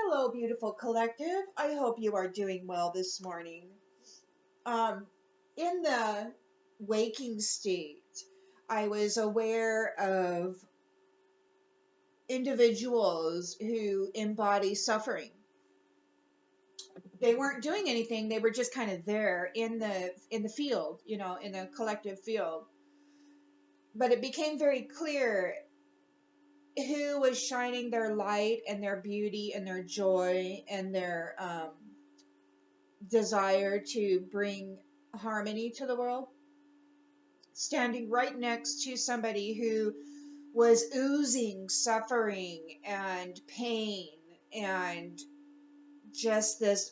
Hello, beautiful collective. I hope you are doing well this morning. Um, in the waking state, I was aware of individuals who embody suffering. They weren't doing anything, they were just kind of there in the field, in the collective field. But it became very clear who was shining their light and their beauty and their joy and their desire to bring harmony to the world, standing right next to somebody who was oozing suffering and pain and just this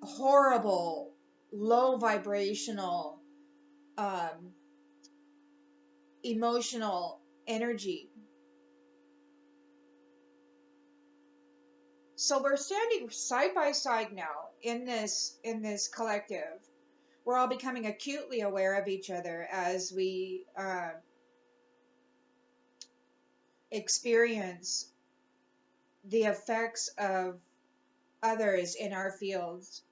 horrible, low vibrational, emotional energy. So we're standing side by side now in this collective. We're all becoming acutely aware of each other as we experience the effects of others in our fields.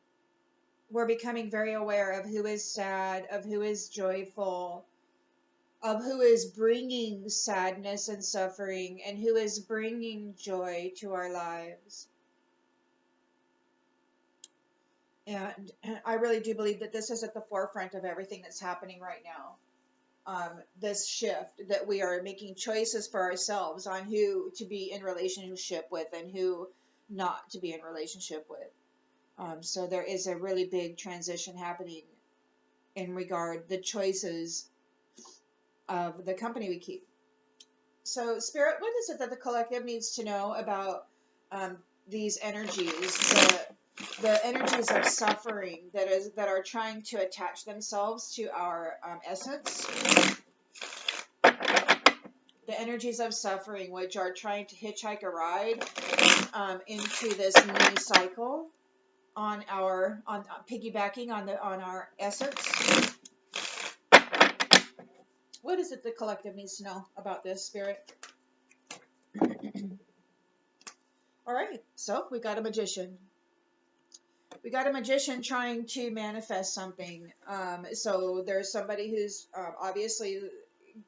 We're becoming very aware of who is sad, of who is joyful, of who is bringing sadness and suffering, and who is bringing joy to our lives. And I really do believe that this is at the forefront of everything that's happening right now. This shift that we are making choices for ourselves on who to be in relationship with and who not to be in relationship with. So there is a really big transition happening in regard the choices of the company we keep. So Spirit, what is it that the collective needs to know about these energies, the energies of suffering that are trying to attach themselves to our essence? The energies of suffering, which are trying to hitchhike a ride into this mini cycle on piggybacking on our essence. What is it the collective needs to know about this, Spirit? All right, so we got a magician. We got a magician trying to manifest something. So there's somebody who's obviously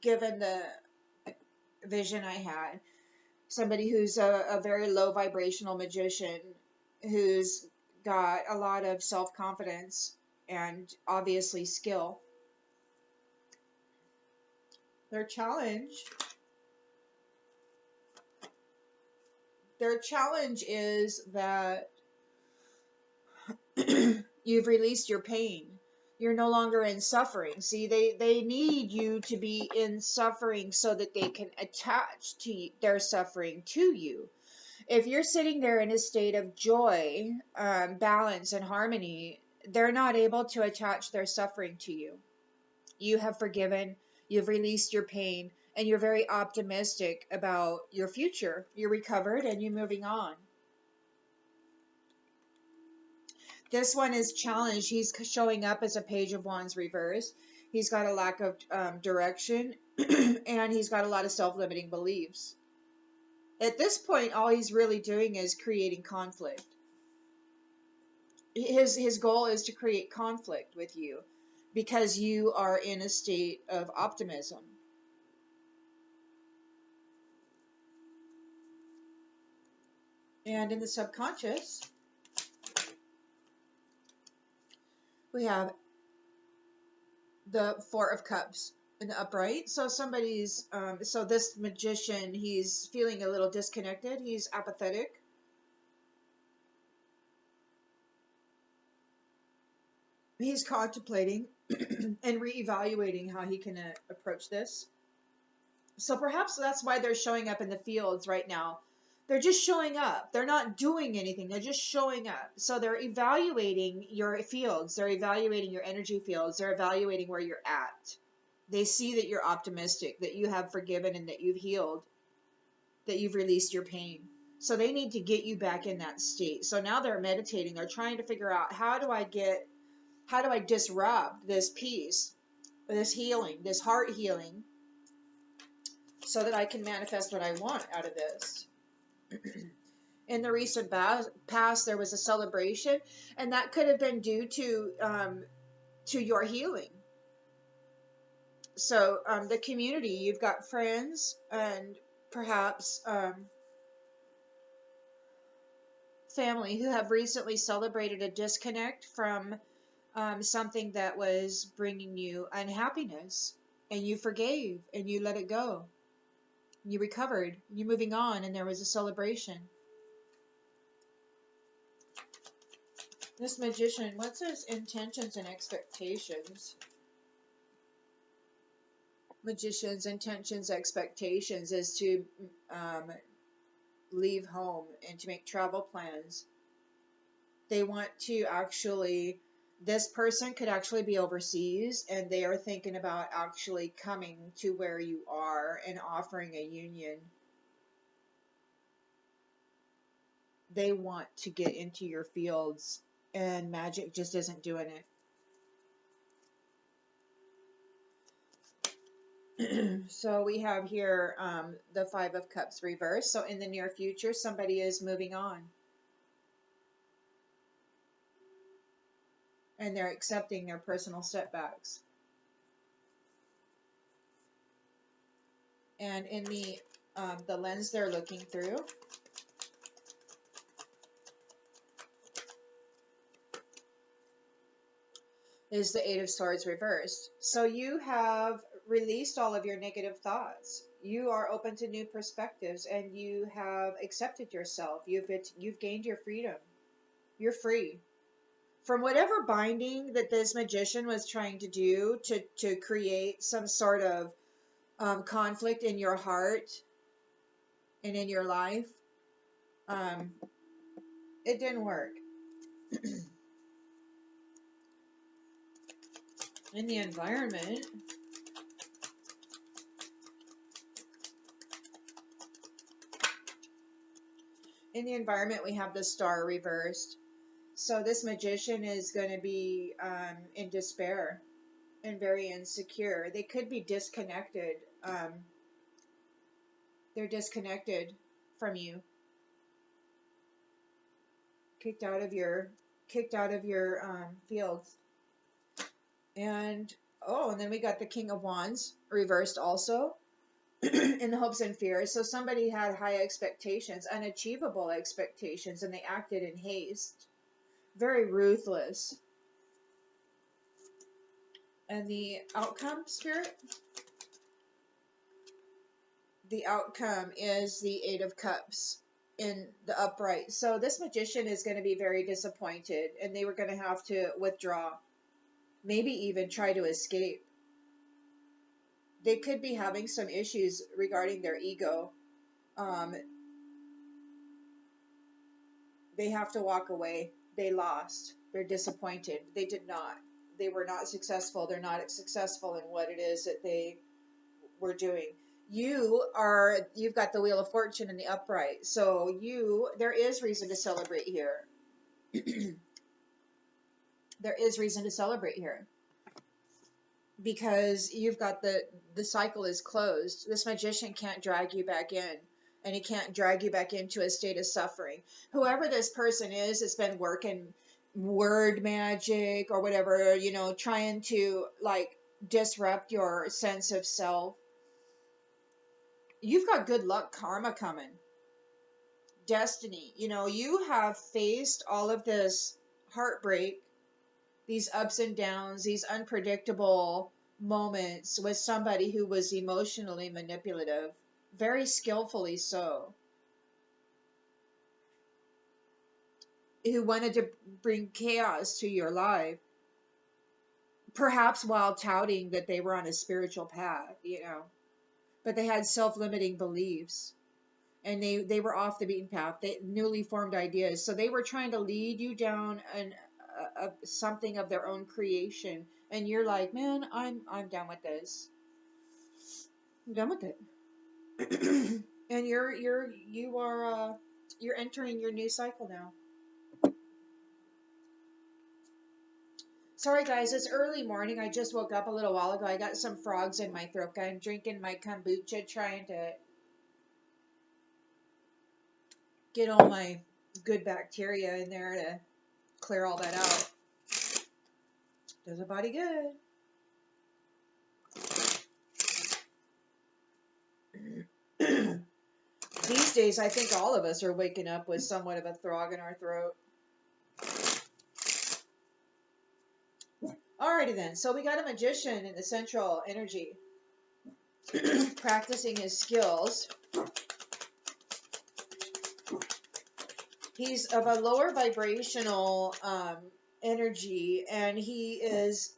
given the vision I had. Somebody who's a very low vibrational magician who's got a lot of self-confidence and obviously skill. Their challenge is that you've released your pain. You're no longer in suffering. See, they need you to be in suffering so that they can attach to their suffering to you. If you're sitting there in a state of joy, balance, and harmony, they're not able to attach their suffering to you. You have forgiven, you've released your pain, and you're very optimistic about your future. You're recovered and you're moving on. This one is challenged. He's showing up as a Page of Wands reverse. He's got a lack of direction, and he's got a lot of self-limiting beliefs. At this point, all he's really doing is creating conflict. His goal is to create conflict with you because you are in a state of optimism. And in the subconscious, we have the Four of Cups in the upright. So somebody's, so this magician, he's feeling a little disconnected. He's apathetic. He's contemplating and reevaluating how he can approach this. So perhaps that's why they're showing up in the fields right now. They're just showing up. They're not doing anything. They're just showing up. So they're evaluating your fields. They're evaluating your energy fields. They're evaluating where you're at. They see that you're optimistic, that you have forgiven and that you've healed, that you've released your pain. So they need to get you back in that state. So now they're meditating. They're trying to figure out, how do I disrupt this peace, this healing, this heart healing, so that I can manifest what I want out of this. In the recent past, there was a celebration, and that could have been due to your healing. So the community, you've got friends and perhaps family who have recently celebrated a disconnect from something that was bringing you unhappiness, and you forgave and you let it go. You recovered, you're moving on, and there was a celebration. This magician, what's his intentions and expectations? Magician's intentions, expectations is to leave home and to make travel plans. They want to actually, this person could actually be overseas and they are thinking about actually coming to where you are and offering a union. They want to get into your fields, and magic just isn't doing it. So we have here the Five of Cups reversed. So in the near future, somebody is moving on. And they're accepting their personal setbacks. And in the lens they're looking through, is the Eight of Swords reversed. So you have released all of your negative thoughts. You are open to new perspectives, and you have accepted yourself. You've gained your freedom. You're free from whatever binding that this magician was trying to do to create some sort of conflict in your heart and in your life. It didn't work. In the environment, we have the Star reversed. So this magician is going to be in despair and very insecure. They could be disconnected. They're disconnected from you, kicked out of your fields. And and then we got the King of Wands reversed also. In the hopes and fears. So somebody had high expectations, unachievable expectations, and they acted in haste. Very ruthless. And the outcome, Spirit? The outcome is the Eight of Cups in the upright. So this magician is going to be very disappointed, and they were going to have to withdraw. Maybe even try to escape. They could be having some issues regarding their ego. They have to walk away. They lost. They're disappointed. They did not. They were not successful. They're not successful in what it is that they were doing. You've got the Wheel of Fortune in the upright. So there is reason to celebrate here. There is reason to celebrate here. Because you've got the cycle is closed. This magician can't drag you back in. And he can't drag you back into a state of suffering. Whoever this person is that's been working word magic or whatever, trying to disrupt your sense of self. You've got good luck karma coming. Destiny. You have faced all of this heartbreak, these ups and downs, these unpredictable moments with somebody who was emotionally manipulative. Very skillfully so. Who wanted to bring chaos to your life. Perhaps while touting that they were on a spiritual path, But they had self-limiting beliefs. And they were off the beaten path. They newly formed ideas. So they were trying to lead you down something of their own creation. And you're like, man, I'm done with this. I'm done with it. And you're entering your new cycle now. Sorry guys, it's early morning. I just woke up a little while ago. I got some frogs in my throat. I'm drinking my kombucha, trying to get all my good bacteria in there to clear all that out. Does the body good. These days, I think all of us are waking up with somewhat of a throb in our throat. Alrighty then, so we got a magician in the central energy practicing his skills. He's of a lower vibrational energy, and he is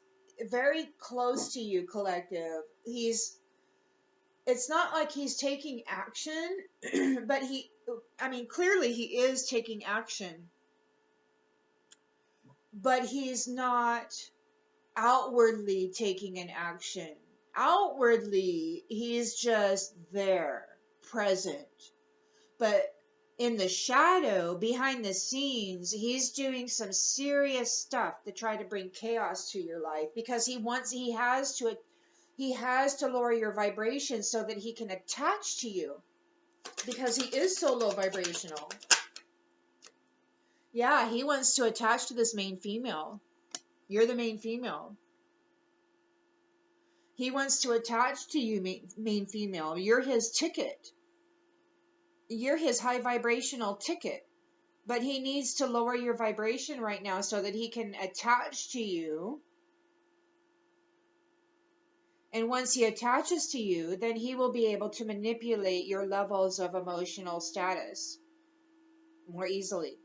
very close to you, collective. It's not like he's taking action, but clearly he is taking action, but he's not outwardly taking an action. Outwardly, he's just there, present. But in the shadow, behind the scenes, he's doing some serious stuff to try to bring chaos to your life, because he has to lower your vibration so that he can attach to you, because he is so low vibrational. Yeah, he wants to attach to this main female. You're the main female. He wants to attach to you, main female. You're his ticket. You're his high vibrational ticket. But he needs to lower your vibration right now so that he can attach to you. And once he attaches to you, then he will be able to manipulate your levels of emotional status more easily.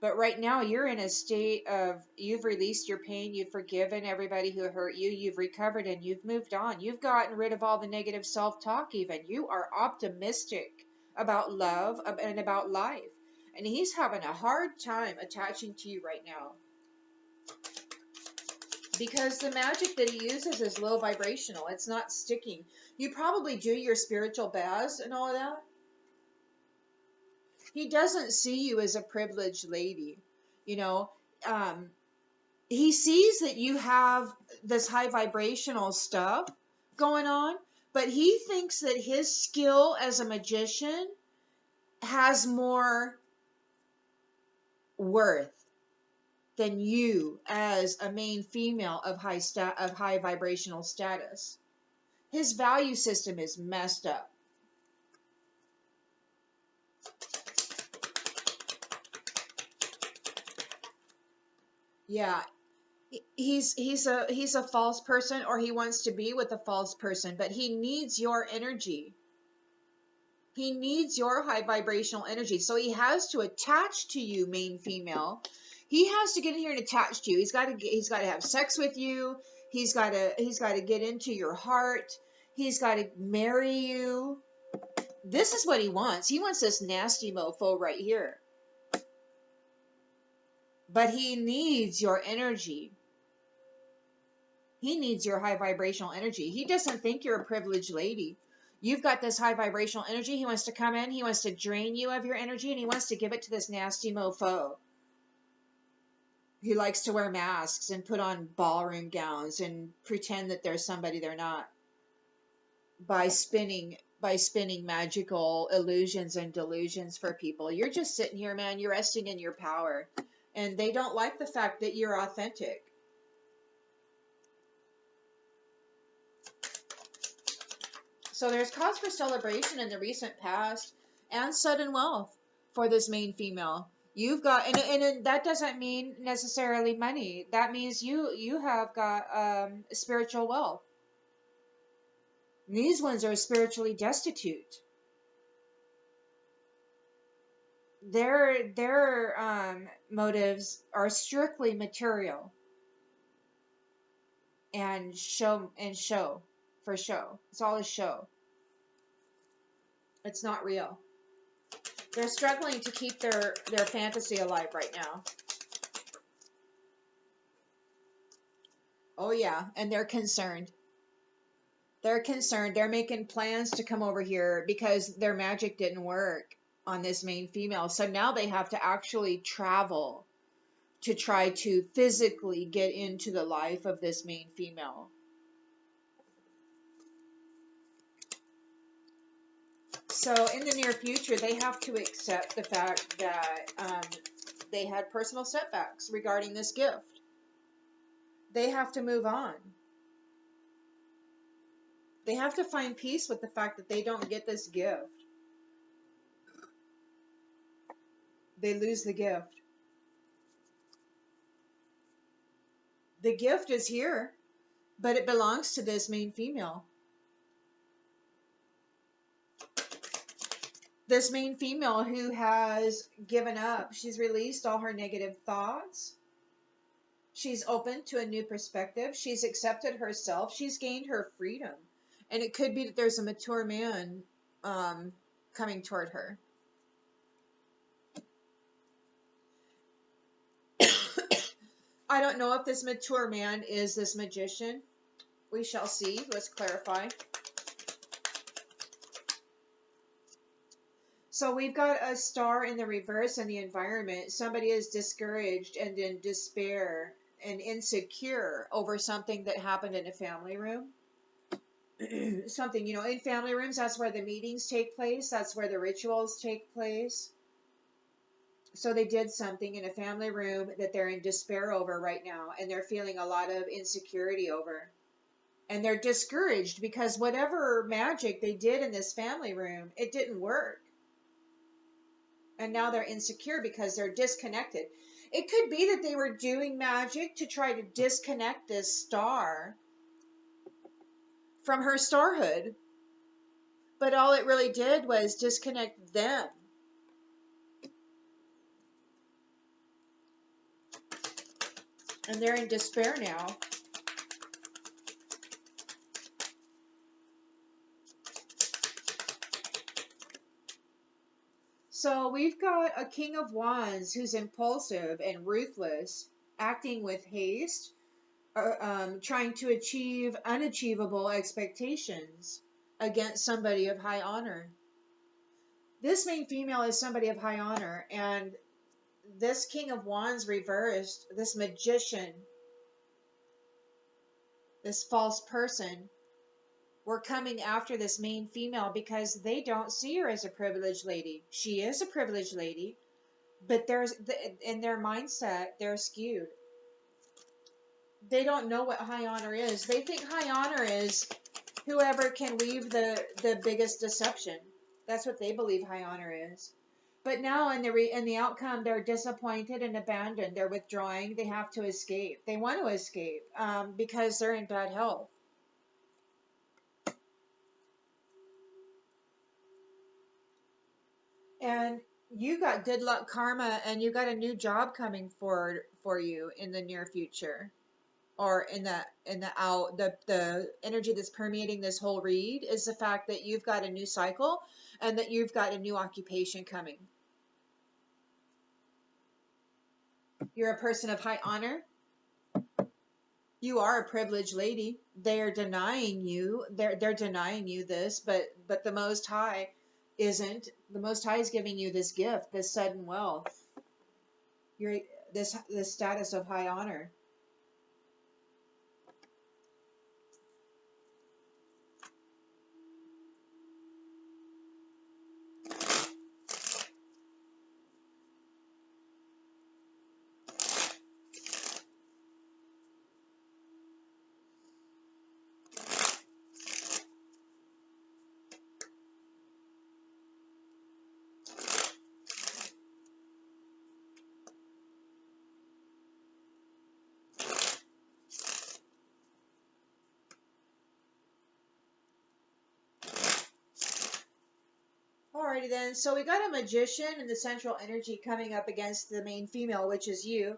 But right now, you're in a state of, you've released your pain, you've forgiven everybody who hurt you, you've recovered, and you've moved on. You've gotten rid of all the negative self-talk even. You are optimistic about love and about life. And he's having a hard time attaching to you right now, because the magic that he uses is low vibrational. It's not sticking. You probably do your spiritual baths and all of that. He doesn't see you as a privileged lady, you know. He sees that you have this high vibrational stuff going on, but he thinks that his skill as a magician has more worth than you as a main female of high vibrational status. His value system is messed up. Yeah, he's a false person, or he wants to be with a false person, but he needs your energy. He needs your high vibrational energy. So he has to attach to you, main female. He has to get in here and attach to you. He's got to have sex with you. He's got to get into your heart. He's got to marry you. This is what he wants. He wants this nasty mofo right here. But he needs your energy. He needs your high vibrational energy. He doesn't think you're a privileged lady. You've got this high vibrational energy. He wants to come in. He wants to drain you of your energy, and he wants to give it to this nasty mofo. He likes to wear masks and put on ballroom gowns and pretend that there's somebody they're not, by spinning magical illusions and delusions for people. You're just sitting here, man. You're resting in your power. And they don't like the fact that you're authentic. So there's cause for celebration in the recent past and sudden wealth for this main female. You've got, and that doesn't mean necessarily money. That means you have got spiritual wealth. These ones are spiritually destitute. Their motives are strictly material and show for show. It's all a show. It's not real. They're struggling to keep their fantasy alive right now. Oh yeah, and they're concerned. They're concerned. They're making plans to come over here because their magic didn't work on this main female. So now they have to actually travel to try to physically get into the life of this main female. So in the near future, they have to accept the fact that they had personal setbacks regarding this gift. They have to move on. They have to find peace with the fact that they don't get this gift. They lose the gift. The gift is here, but it belongs to this main female. This main female who has given up. She's released all her negative thoughts. She's open to a new perspective. She's accepted herself. She's gained her freedom. And it could be that there's a mature man coming toward her. I don't know if this mature man is this magician. We shall see. Let's clarify. So we've got a star in the reverse in the environment. Somebody is discouraged and in despair and insecure over something that happened in a family room. Something, you know, in family rooms, that's where the meetings take place. That's where the rituals take place. So they did something in a family room that they're in despair over right now, and they're feeling a lot of insecurity over. And they're discouraged because whatever magic they did in this family room, it didn't work. And now they're insecure because they're disconnected. It could be that they were doing magic to try to disconnect this star from her starhood. But all it really did was disconnect them. And they're in despair now. So we've got a King of Wands who's impulsive and ruthless, acting with haste, trying to achieve unachievable expectations against somebody of high honor. This main female is somebody of high honor, and this King of Wands reversed, this magician, this false person, we're coming after this main female because they don't see her as a privileged lady. She is a privileged lady, but in their mindset, they're skewed. They don't know what high honor is. They think high honor is whoever can weave the biggest deception. That's what they believe high honor is. But now in the outcome, they're disappointed and abandoned. They're withdrawing. They have to escape. They want to escape because they're in bad health. And you got good luck karma, and you got a new job coming forward for you in the near future, or in the energy that's permeating this whole read is the fact that you've got a new cycle and that you've got a new occupation coming. You're a person of high honor. You are a privileged lady. They are denying you. They're denying you this, but the Most High isn't. The Most High is giving you this gift, this sudden wealth. You're this status of high honor. Alrighty then, so we got a magician and the central energy coming up against the main female, which is you.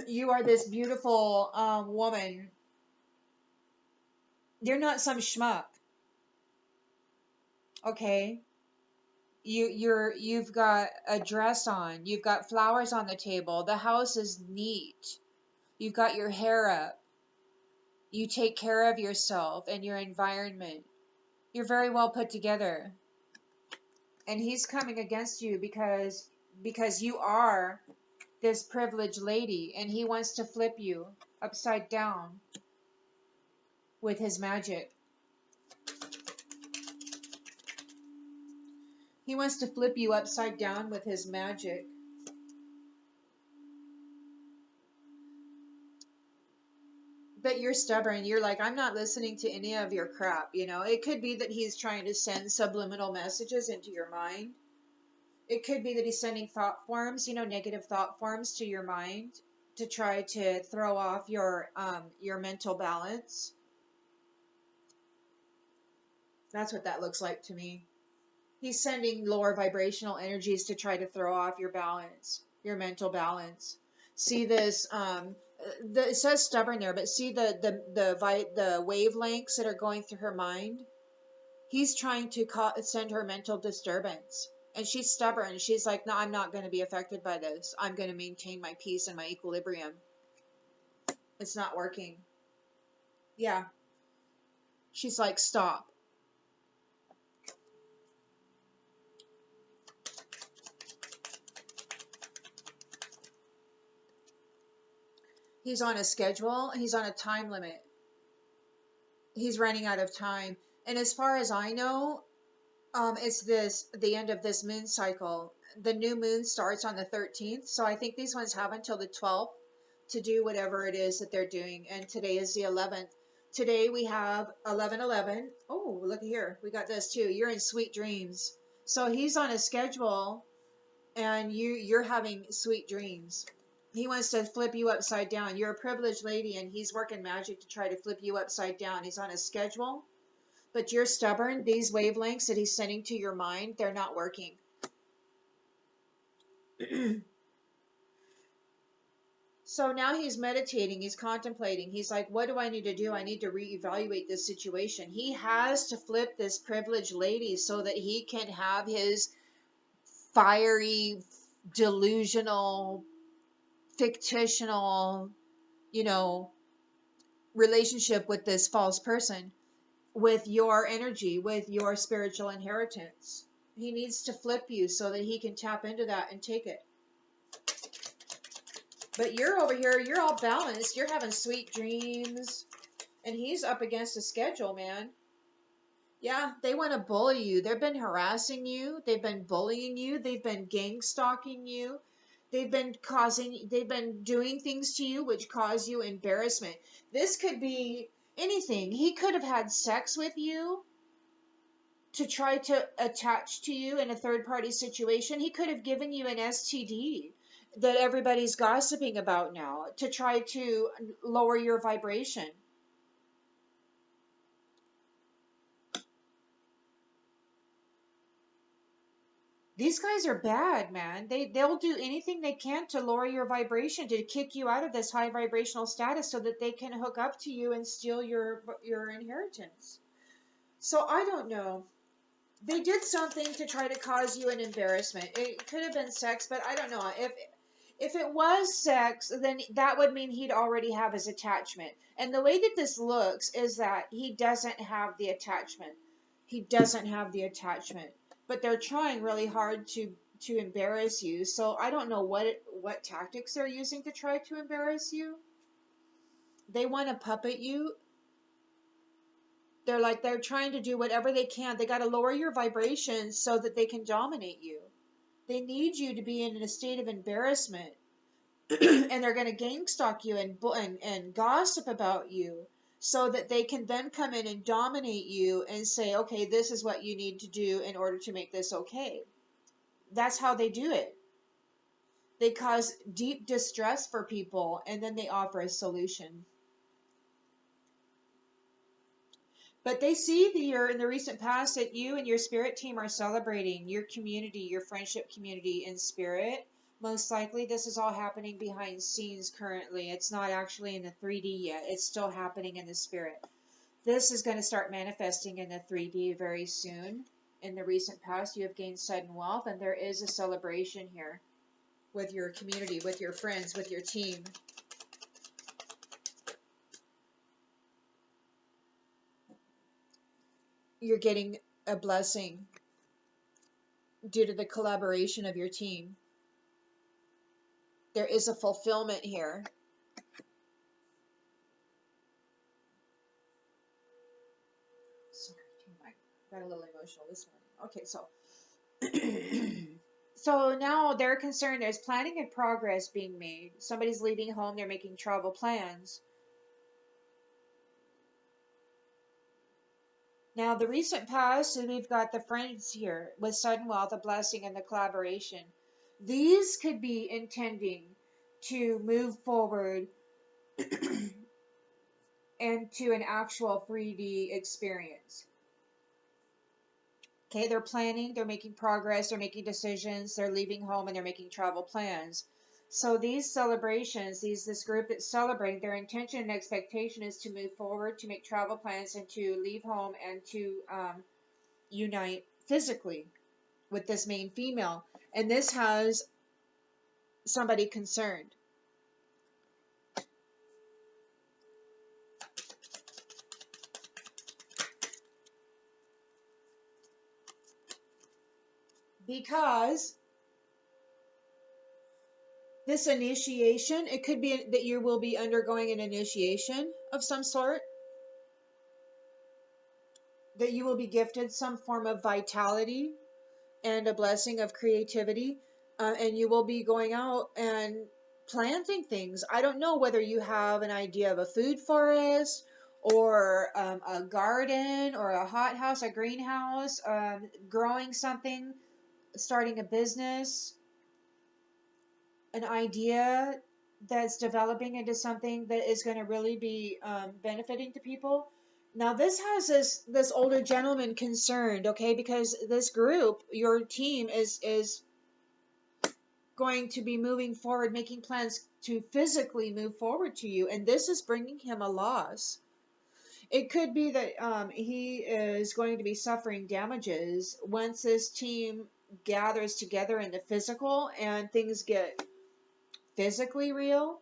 You are this beautiful woman. You're not some schmuck. Okay? You've got a dress on. You've got flowers on the table. The house is neat. You've got your hair up. You take care of yourself and your environment. You're very well put together. And he's coming against you because you are this privileged lady, and he wants to flip you upside down with his magic. He wants to flip you upside down with his magic. But you're stubborn. You're like, I'm not listening to any of your crap. You know, it could be that he's trying to send subliminal messages into your mind. It could be that he's sending thought forms, you know, negative thought forms to your mind to try to throw off your mental balance. That's what that looks like to me. He's sending lower vibrational energies to try to throw off your balance, your mental balance. See this, it says stubborn there, but see the wavelengths that are going through her mind. He's trying to send her mental disturbance, and she's stubborn. She's like, no, I'm not going to be affected by this. I'm going to maintain my peace and my equilibrium. It's not working. Yeah. She's like, stop. He's on a schedule. He's on a time limit. He's running out of time. And as far as I know, it's the end of this moon cycle. The new moon starts on the 13th. So I think these ones have until the 12th to do whatever it is that they're doing. And today is the 11th. Today we have 11/11. Oh, look here. We got this too. You're in sweet dreams. So he's on a schedule and you're having sweet dreams. He wants to flip you upside down. You're a privileged lady and he's working magic to try to flip you upside down. He's on a schedule, but you're stubborn. These wavelengths that he's sending to your mind, they're not working. So now he's meditating, he's contemplating. He's like, what do I need to do? I need to reevaluate this situation. He has to flip this privileged lady so that he can have his fiery, delusional, fictional, you know, relationship with this false person, with your energy, with your spiritual inheritance. He needs to flip you so that he can tap into that and take it. But you're over here, you're all balanced, you're having sweet dreams, and he's up against a schedule, man. Yeah, they want to bully you. They've been harassing you, they've been bullying you, they've been gang stalking you. They've been doing things to you which cause you embarrassment. This could be anything. He could have had sex with you to try to attach to you in a third party situation. He could have given you an STD that everybody's gossiping about now to try to lower your vibration. These guys are bad, man. They'll do anything they can to lower your vibration, to kick you out of this high vibrational status so that they can hook up to you and steal your inheritance. So I don't know. They did something to try to cause you an embarrassment. It could have been sex, but I don't know. If it was sex, then that would mean he'd already have his attachment. And the way that this looks is that he doesn't have the attachment. He doesn't have the attachment. But they're trying really hard to embarrass you. So I don't know what tactics they're using to try to embarrass you. They want to puppet you. They're trying to do whatever they can. They got to lower your vibration so that they can dominate you. They need you to be in a state of embarrassment. And they're going to gang stalk you and gossip about you so that they can then come in and dominate you and say, okay, this is what you need to do in order to make this okay. That's how they do it. They cause deep distress for people and then they offer a solution. But they see in the recent past that you and your spirit team are celebrating your community, your friendship community in spirit. Most likely this is all happening behind scenes currently. It's not actually in the 3D yet. It's still happening in the spirit. This is going to start manifesting in the 3D very soon. In the recent past, you have gained sudden wealth, and there is a celebration here with your community, with your friends, with your team. You're getting a blessing due to the collaboration of your team. There is a fulfillment here. Sorry, I got a little emotional this morning. Okay, so So now they're concerned there's planning and progress being made. Somebody's leaving home, they're making travel plans. Now, the recent past, and we've got the friends here with sudden wealth, a blessing, and the collaboration. These could be intending to move forward into an actual 3D experience. Okay, they're planning, they're making progress, they're making decisions, they're leaving home, and they're making travel plans. So these celebrations, this group that's celebrating, their intention and expectation is to move forward, to make travel plans, and to leave home and to unite physically with this main female. And this has somebody concerned. Because this initiation, it could be that you will be undergoing an initiation of some sort, that you will be gifted some form of vitality and a blessing of creativity, and you will be going out and planting things. I don't know whether you have an idea of a food forest or a garden or a hothouse, a greenhouse, growing something, starting a business, an idea that's developing into something that is going to really be benefiting to people. Now this has this older gentleman concerned, okay, because this group, your team, is going to be moving forward, making plans to physically move forward to you, and this is bringing him a loss. It could be that he is going to be suffering damages once this team gathers together in the physical and things get physically real,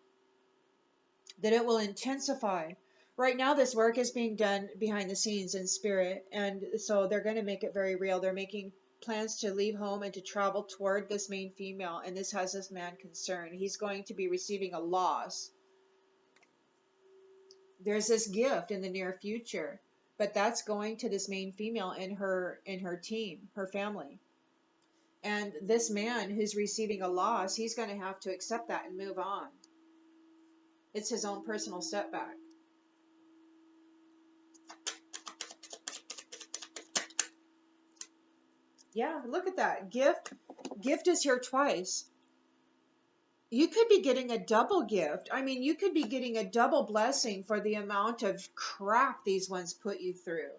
that it will intensify. Right now, this work is being done behind the scenes in spirit, and so they're going to make it very real. They're making plans to leave home and to travel toward this main female, and this has this man concerned. He's going to be receiving a loss. There's this gift in the near future, but that's going to this main female in her team, her family. And this man who's receiving a loss, he's going to have to accept that and move on. It's his own personal setback. Yeah, look at that. Gift is here twice. You could be getting a double gift. I mean, you could be getting a double blessing for the amount of crap these ones put you through.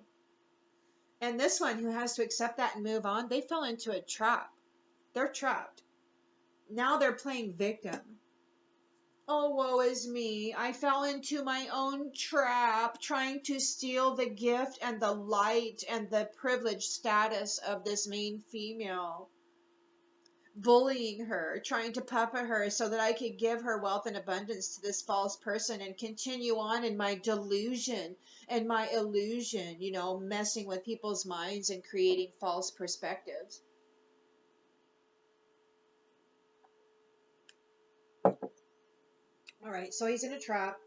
And this one who has to accept that and move on, they fell into a trap. They're trapped. Now they're playing victim. Oh, woe is me. I fell into my own trap, trying to steal the gift and the light and the privileged status of this main female. Bullying her, trying to puppet her so that I could give her wealth and abundance to this false person and continue on in my delusion and my illusion, messing with people's minds and creating false perspectives. All right, so he's in a trap.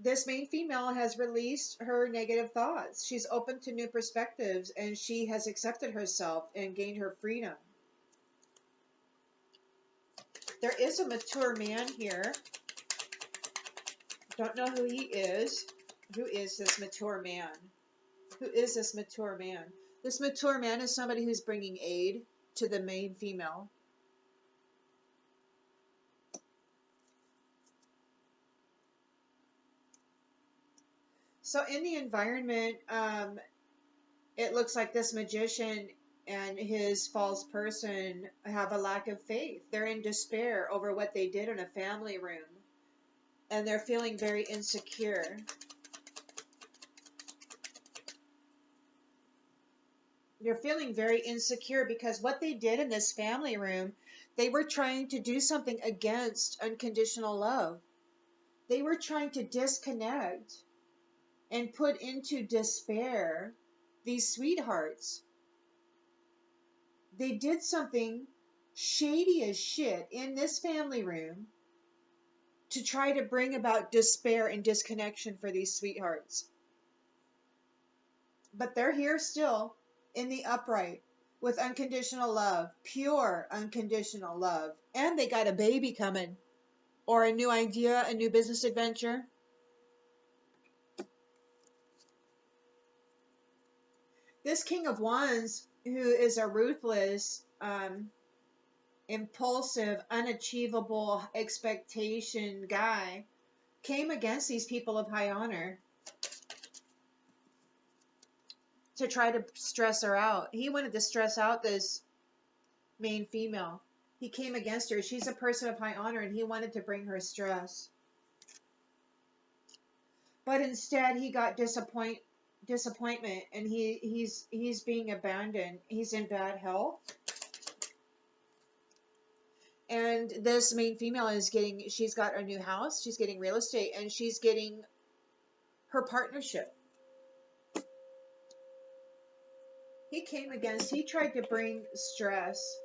This main female has released her negative thoughts. She's open to new perspectives, and she has accepted herself and gained her freedom. There is a mature man here. Don't know who he is. Who is this mature man? Who is this mature man? This mature man is somebody who's bringing aid to the main female. So in the environment, it looks like this magician and his false person have a lack of faith. They're in despair over what they did in a family room, and they're feeling very insecure. They're feeling very insecure because what they did in this family room, they were trying to do something against unconditional love. They were trying to disconnect and put into despair these sweethearts. They did something shady as shit in this family room to try to bring about despair and disconnection for these sweethearts. but they're here still in the upright with unconditional love, pure unconditional love. And they got a baby coming, or a new idea, a new business adventure. This King of Wands, who is a ruthless, impulsive, unachievable expectation guy, came against these people of high honor to try to stress her out. He wanted to stress out this main female. He came against her. She's a person of high honor, and he wanted to bring her stress. But instead, he got disappointment, and he's being abandoned. He's in bad health. And this main female is she's got a new house, she's getting real estate, and she's getting her partnership. He tried to bring stress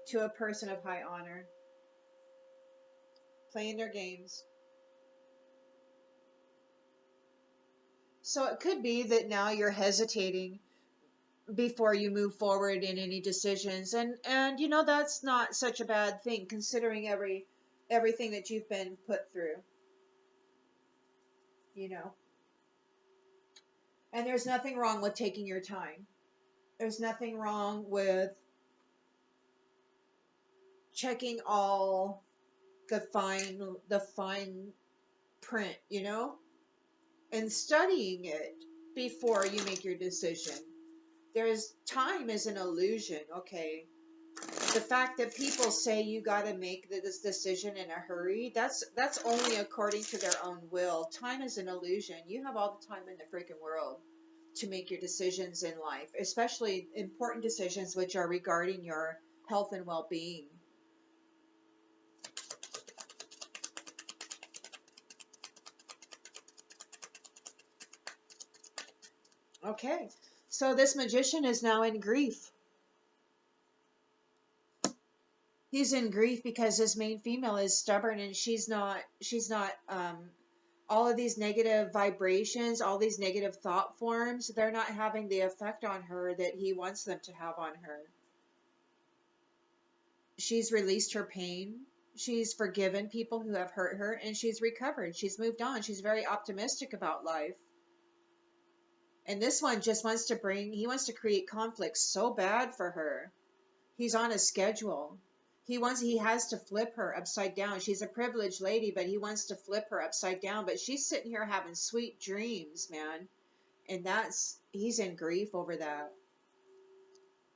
to a person of high honor, playing their games. So it could be that now you're hesitating before you move forward in any decisions, and you know, that's not such a bad thing considering everything that you've been put through, you know. And there's nothing wrong with taking your time. There's nothing wrong with checking all the fine print, you know, and studying it before you make your decision. Time is an illusion, okay? The fact that people say you got to make this decision in a hurry, that's only according to their own will. Time is an illusion. You have all the time in the freaking world to make your decisions in life, especially important decisions which are regarding your health and well-being. Okay, so this magician is now in grief. He's in grief because his main female is stubborn, and she's not all of these negative vibrations, all these negative thought forms, they're not having the effect on her that he wants them to have on her. She's released her pain. She's forgiven people who have hurt her, and she's recovered. She's moved on. She's very optimistic about life. And this one just wants to create conflict so bad for her. He's on a schedule. He has to flip her upside down. She's a privileged lady, but he wants to flip her upside down. But she's sitting here having sweet dreams, man. And he's in grief over that.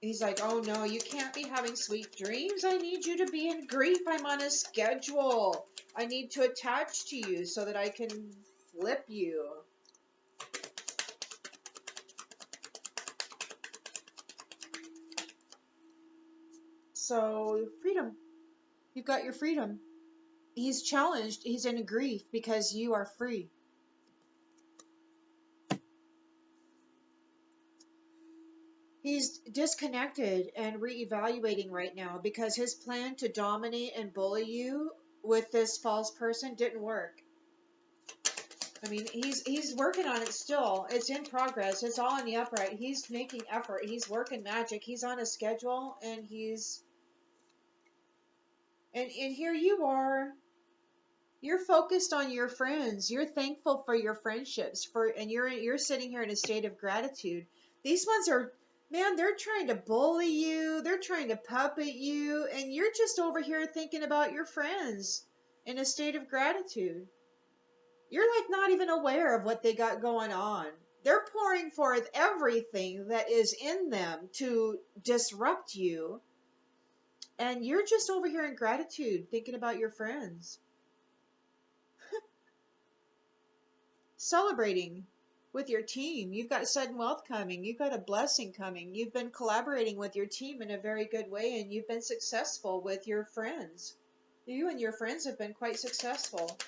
He's like, oh no, you can't be having sweet dreams. I need you to be in grief. I'm on a schedule. I need to attach to you so that I can flip you. So, freedom. You've got your freedom. He's challenged. He's in grief because you are free. He's disconnected and reevaluating right now because his plan to dominate and bully you with this false person didn't work. I mean, he's working on it still. It's in progress. It's all in the upright. He's making effort. He's working magic. He's on a schedule, and and here you are. You're focused on your friends. You're thankful for your friendships, and you're sitting here in a state of gratitude. These ones are, man, they're trying to bully you. They're trying to puppet you, and you're just over here thinking about your friends in a state of gratitude. You're like not even aware of what they got going on. They're pouring forth everything that is in them to disrupt you. And you're just over here in gratitude, thinking about your friends. Celebrating with your team. You've got sudden wealth coming. You've got a blessing coming. You've been collaborating with your team in a very good way, and you've been successful with your friends. You and your friends have been quite successful.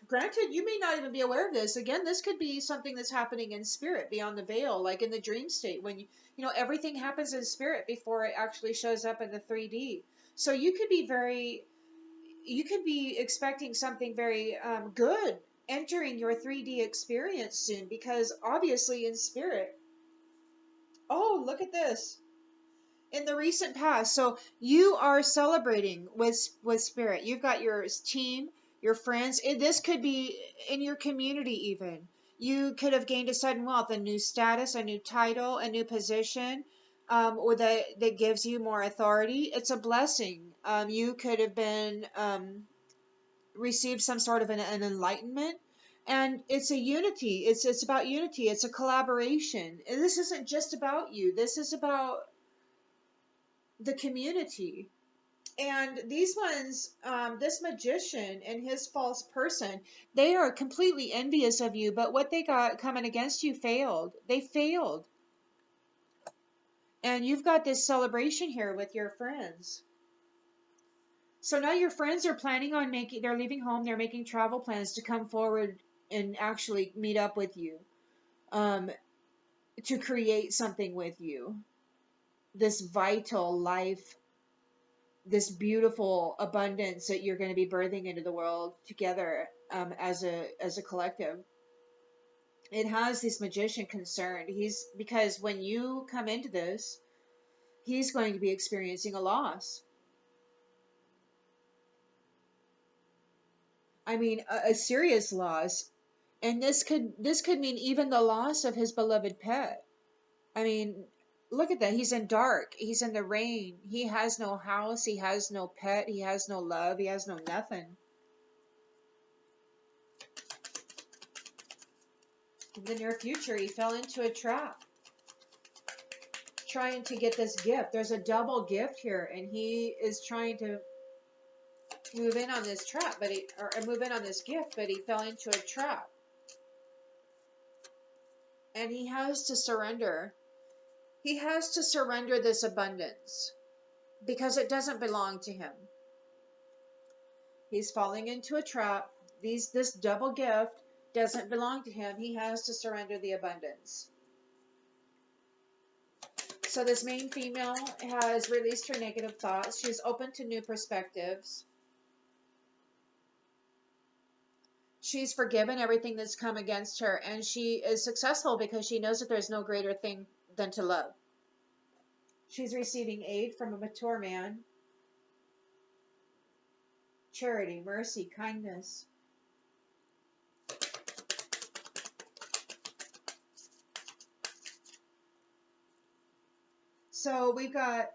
Granted, you may not even be aware of this. Again, this could be something that's happening in spirit, beyond the veil, like in the dream state, when you know, everything happens in spirit before it actually shows up in the 3D. So you could be expecting something very good entering your 3D experience soon, because obviously in spirit, oh, look at this. In the recent past, so you are celebrating with spirit. You've got your team, your friends. This could be in your community even. You could have gained a sudden wealth, a new status, a new title, a new position, or that gives you more authority. It's a blessing. You could have been received some sort of an enlightenment. And it's a unity. It's about unity. It's a collaboration. And this isn't just about you. This is about the community. And these ones, this magician and his false person, they are completely envious of you, but what they got coming against you failed. They failed. And you've got this celebration here with your friends. So now your friends are planning on they're leaving home, they're making travel plans to come forward and actually meet up with you, to create something with you. This vital life, this beautiful abundance that you're going to be birthing into the world together, as a collective. It has this magician concerned. Because when you come into this, he's going to be experiencing a loss. I mean, a serious loss. And this could mean even the loss of his beloved pet. I mean, look at that. He's in dark. He's in the rain. He has no house. He has no pet. He has no love. He has no nothing. In the near future, he fell into a trap, trying to get this gift. There's a double gift here, and he is trying to move in on this trap, or move in on this gift, but he fell into a trap. And he has to surrender. He has to surrender this abundance because it doesn't belong to him. He's falling into a trap. This double gift doesn't belong to him. He has to surrender the abundance. So this main female has released her negative thoughts. She's open to new perspectives. She's forgiven everything that's come against her, and she is successful because she knows that there's no greater thing than to love. She's receiving aid from a mature man. Charity, mercy, kindness. So we've got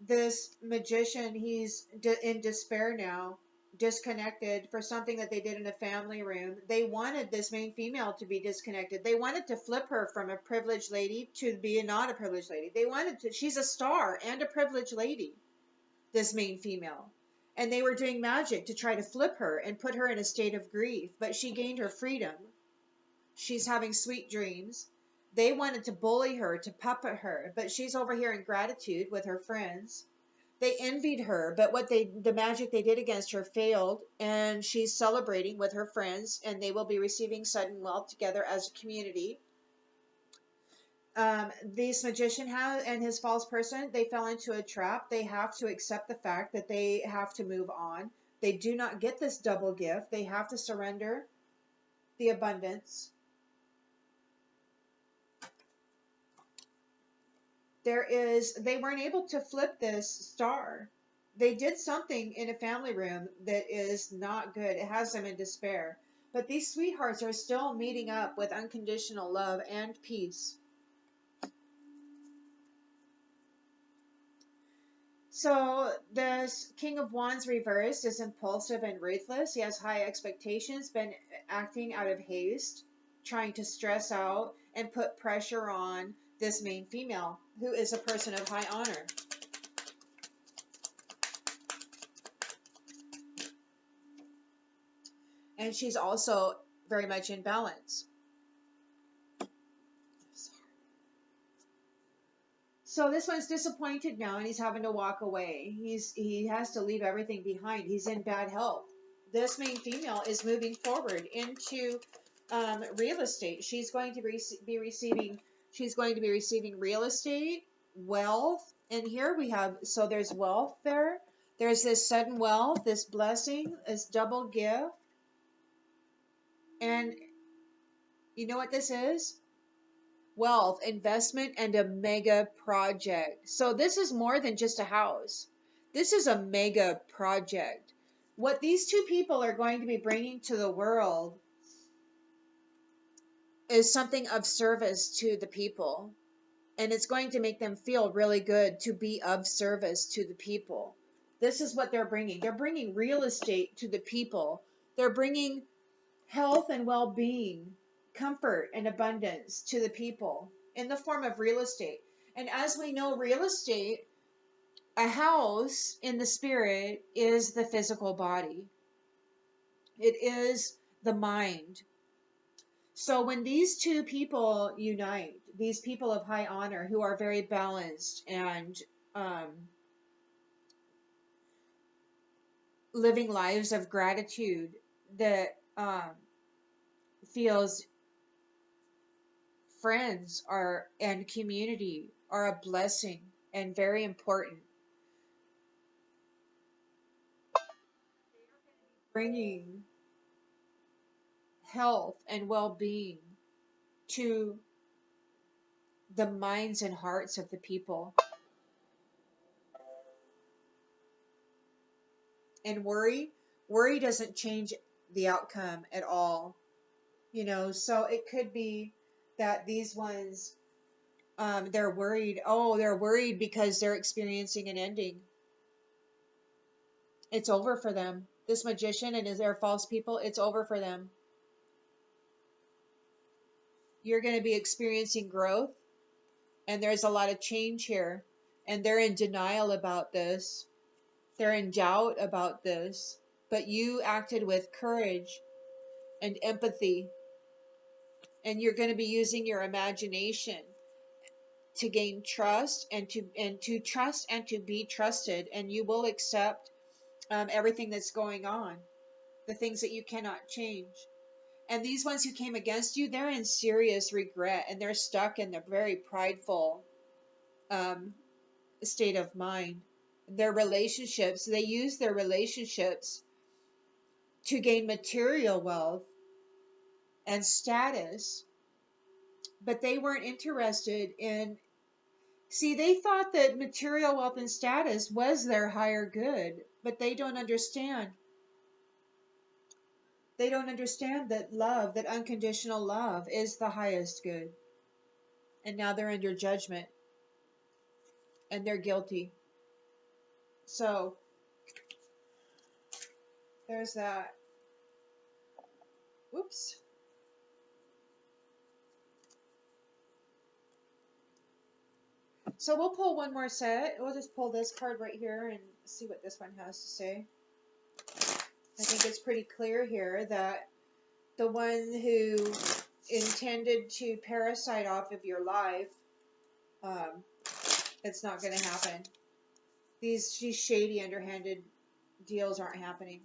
this magician. He's in despair now, disconnected for something that they did in a family room. They wanted this main female to be disconnected. They wanted to flip her from a privileged lady to be not a privileged lady. She's a star and a privileged lady, this main female. And they were doing magic to try to flip her and put her in a state of grief, but she gained her freedom. She's having sweet dreams. They wanted to bully her, to puppet her, but she's over here in gratitude with her friends. They envied her, but the magic they did against her failed, and she's celebrating with her friends, and they will be receiving sudden wealth together as a community. This magician and his false person, they fell into a trap. They have to accept the fact that they have to move on. They do not get this double gift. They have to surrender the abundance. They weren't able to flip this star. They did something in a family room that is not good. It has them in despair. But these sweethearts are still meeting up with unconditional love and peace. So this King of Wands reversed is impulsive and ruthless. He has high expectations, been acting out of haste, trying to stress out and put pressure on this main female, who is a person of high honor. And she's also very much in balance. So this one's disappointed now, and he's having to walk away. He has to leave everything behind. He's in bad health. This main female is moving forward into real estate. She's going to be receiving real estate, wealth, and here we have, so there's wealth there. There's this sudden wealth, this blessing, this double gift. And you know what this is? Wealth, investment, and a mega project. So this is more than just a house. This is a mega project. What these two people are going to be bringing to the world is something of service to the people. And it's going to make them feel really good to be of service to the people. This is what they're bringing. They're bringing real estate to the people. They're bringing health and well-being, comfort and abundance to the people in the form of real estate. And as we know, real estate, a house in the spirit is the physical body. It is the mind. So when these two people unite, these people of high honor who are very balanced and living lives of gratitude that feels friends are and community are a blessing and very important, bringing health and well-being to the minds and hearts of the people. And worry doesn't change the outcome at all, you know. So it could be that these ones, they're worried. Oh, they're worried because they're experiencing an ending. It's over for them. This magician and their false people, it's over for them. You're going to be experiencing growth, and there's a lot of change here, and they're in denial about this. They're in doubt about this, but you acted with courage and empathy, and you're going to be using your imagination to gain trust and to trust and to be trusted, and you will accept everything that's going on, the things that you cannot change. And these ones who came against you, they're in serious regret, and they're stuck in a very prideful state of mind. Their relationships, they use their relationships to gain material wealth and status, but they weren't interested in. See, they thought that material wealth and status was their higher good, but they don't understand. They don't understand that love, that unconditional love, is the highest good. And now they're under judgment, and they're guilty. So there's that. Oops. So we'll pull one more set. We'll just pull this card right here and see what this one has to say. I think it's pretty clear here that the one who intended to parasite off of your life, it's not going to happen. These shady, underhanded deals aren't happening.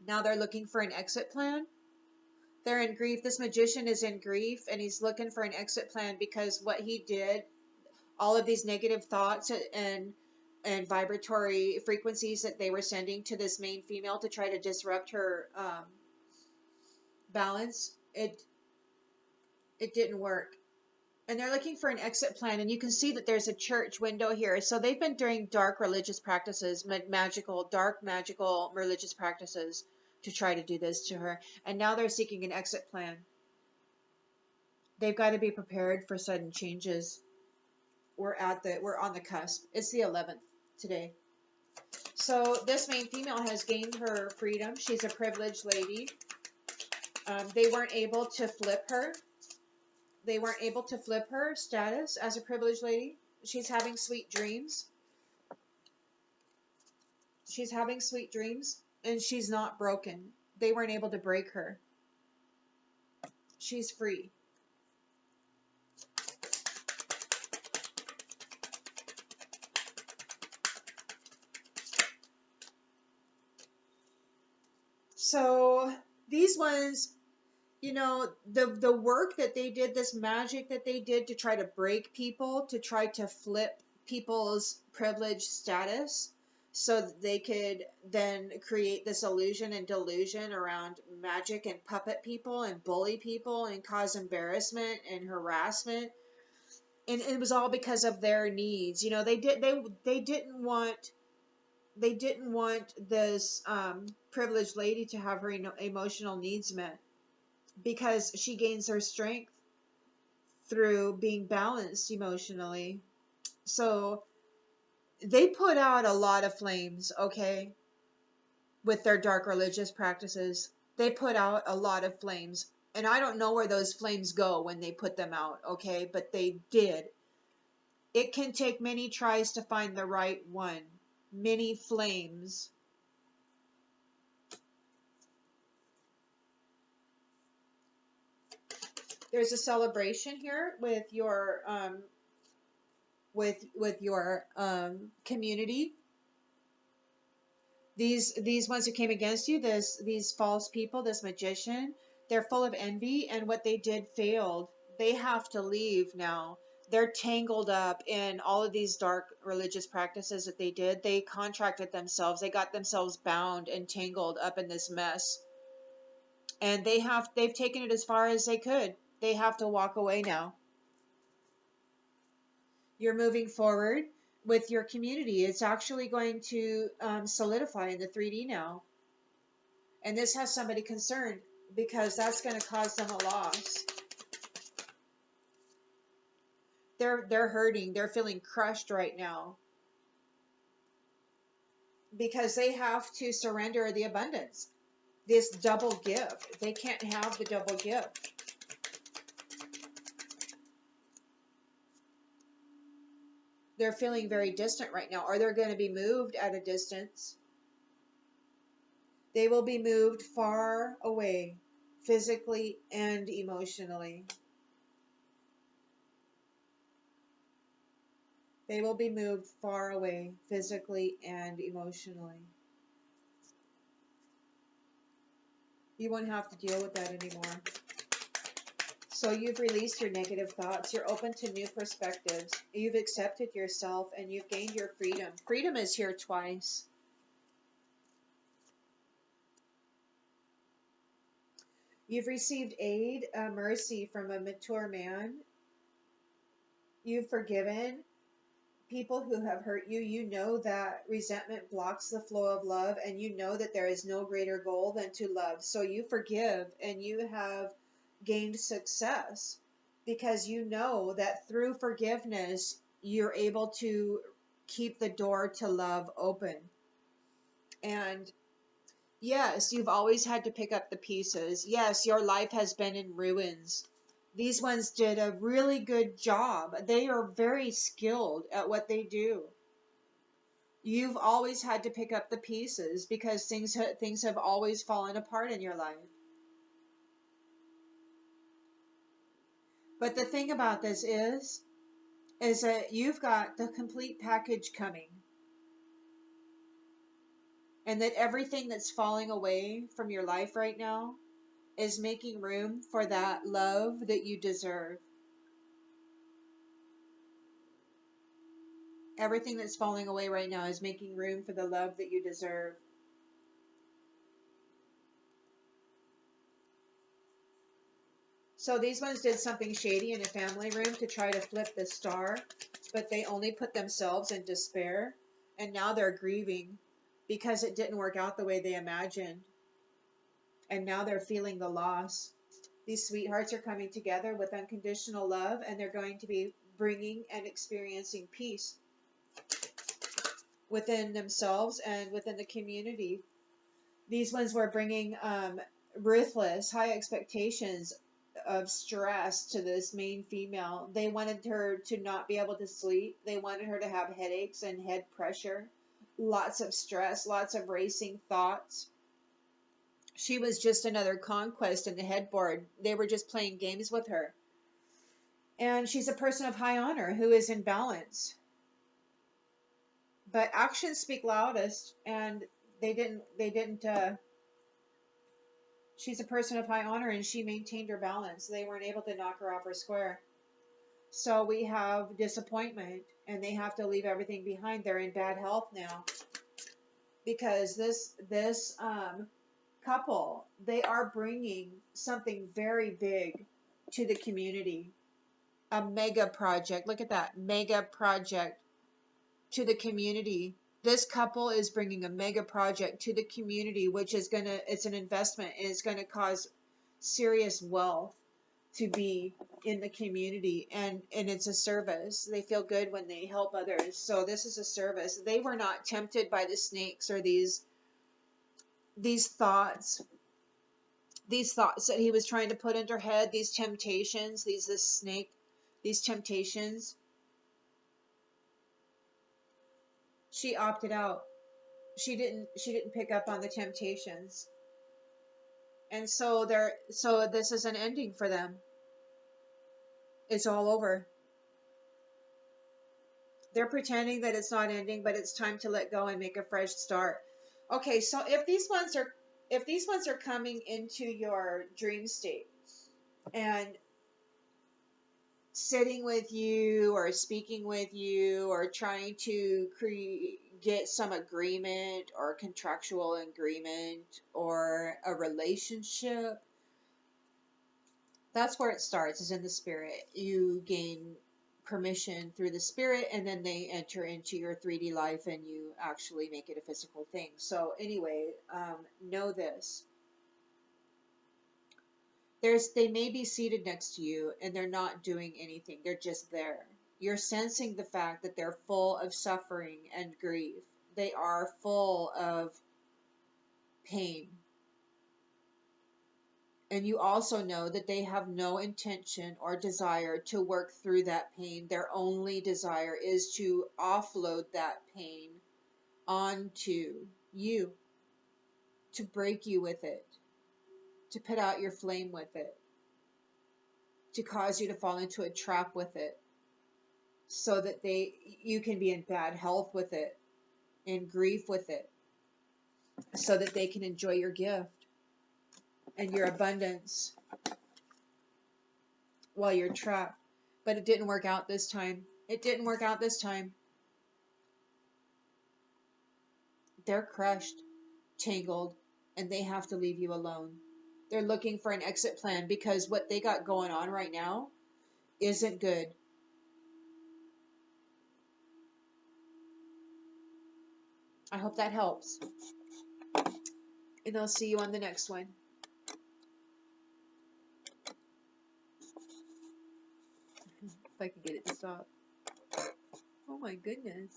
Now they're looking for an exit plan. They're in grief. This magician is in grief, and he's looking for an exit plan because what he did, all of these negative thoughts and vibratory frequencies that they were sending to this main female to try to disrupt her balance, it didn't work. And they're looking for an exit plan, and you can see that there's a church window here. So they've been doing dark religious practices, dark magical religious practices to try to do this to her, and now they're seeking an exit plan. They've got to be prepared for sudden changes. We're on the cusp. It's the 11th today. So this main female has gained her freedom. She's a privileged lady. They weren't able to flip her. They weren't able to flip her status as a privileged lady. She's having sweet dreams. She's having sweet dreams, and she's not broken. They weren't able to break her. She's free. So these ones, you know, the work that they did, this magic that they did to try to break people, to try to flip people's privileged status so that they could then create this illusion and delusion around magic and puppet people and bully people and cause embarrassment and harassment. And it was all because of their needs. You know, they didn't want this privileged lady to have her emotional needs met, because she gains her strength through being balanced emotionally. So they put out a lot of flames, okay, with their dark religious practices. They put out a lot of flames. And I don't know where those flames go when they put them out, okay, but they did. It can take many tries to find the right one. Many flames. There's a celebration here with your community. These ones who came against you, these false people, this magician, they're full of envy, and what they did failed. They have to leave now. They're tangled up in all of these dark religious practices that they did. They contracted themselves. They got themselves bound and tangled up in this mess. And they've taken it as far as they could. They have to walk away now. You're moving forward with your community. It's actually going to solidify in the 3D now. And this has somebody concerned, because that's going to cause them a loss. They're hurting. They're feeling crushed right now, because they have to surrender the abundance, this double gift. They can't have the double gift. They're feeling very distant right now, or they're going to be moved at a distance. They will be moved far away, physically and emotionally. They will be moved far away, physically and emotionally. You won't have to deal with that anymore. So you've released your negative thoughts. You're open to new perspectives. You've accepted yourself, and you've gained your freedom. Freedom is here twice. You've received aid, mercy from a mature man. You've forgiven people who have hurt you. You know that resentment blocks the flow of love, and you know that there is no greater goal than to love. So you forgive, and you have gained success, because you know that through forgiveness, you're able to keep the door to love open. And yes, you've always had to pick up the pieces. Yes, your life has been in ruins. These ones did a really good job. They are very skilled at what they do. You've always had to pick up the pieces, because things have always fallen apart in your life. But the thing about this is that you've got the complete package coming. And that everything that's falling away from your life right now is making room for that love that you deserve. Everything that's falling away right now is making room for the love that you deserve. So these ones did something shady in a family room to try to flip the star, but they only put themselves in despair, and now they're grieving because it didn't work out the way they imagined. And now they're feeling the loss. These sweethearts are coming together with unconditional love, and they're going to be bringing and experiencing peace within themselves and within the community. These ones were bringing ruthless, high expectations of stress to this main female. They wanted her to not be able to sleep. They wanted her to have headaches and head pressure, lots of stress, lots of racing thoughts. She was just another conquest in the headboard. They were just playing games with her. And she's a person of high honor who is in balance. But actions speak loudest, and they didn't she's a person of high honor, and she maintained her balance. They weren't able to knock her off her square. So we have disappointment. and they have to leave everything behind. They're in bad health now because this couple, they are bringing something very big to the community. A mega project. Look at that, mega project to the community. This couple is bringing a mega project to the community, which is gonna, it's an investment, and it's gonna cause serious wealth to be in the community, and it's a service. They feel good when they help others. So this is a service. They were not tempted by the snakes or these thoughts that he was trying to put into her head, these temptations, this snake, these temptations. She opted out. She didn't pick up on the temptations. And so this is an ending for them. It's all over. They're pretending that it's not ending, but it's time to let go and make a fresh start. Okay, so if these ones are coming into your dream state and sitting with you or speaking with you or trying to get some agreement or contractual agreement or a relationship, that's where it starts, is in the spirit. You gain permission through the spirit, and then they enter into your 3D life and you actually make it a physical thing. So anyway, know this. They may be seated next to you and they're not doing anything. They're just there. You're sensing the fact that they're full of suffering and grief. They are full of pain. And you also know that they have no intention or desire to work through that pain. Their only desire is to offload that pain onto you, to break you with it, to put out your flame with it, to cause you to fall into a trap with it, so that you can be in bad health with it, in grief with it, so that they can enjoy your gift and your abundance while you're trapped. But it didn't work out this time. It didn't work out this time. They're crushed, tangled, and they have to leave you alone. They're looking for an exit plan because what they got going on right now isn't good. I hope that helps. And I'll see you on the next one. If I can get it to stop. Oh my goodness.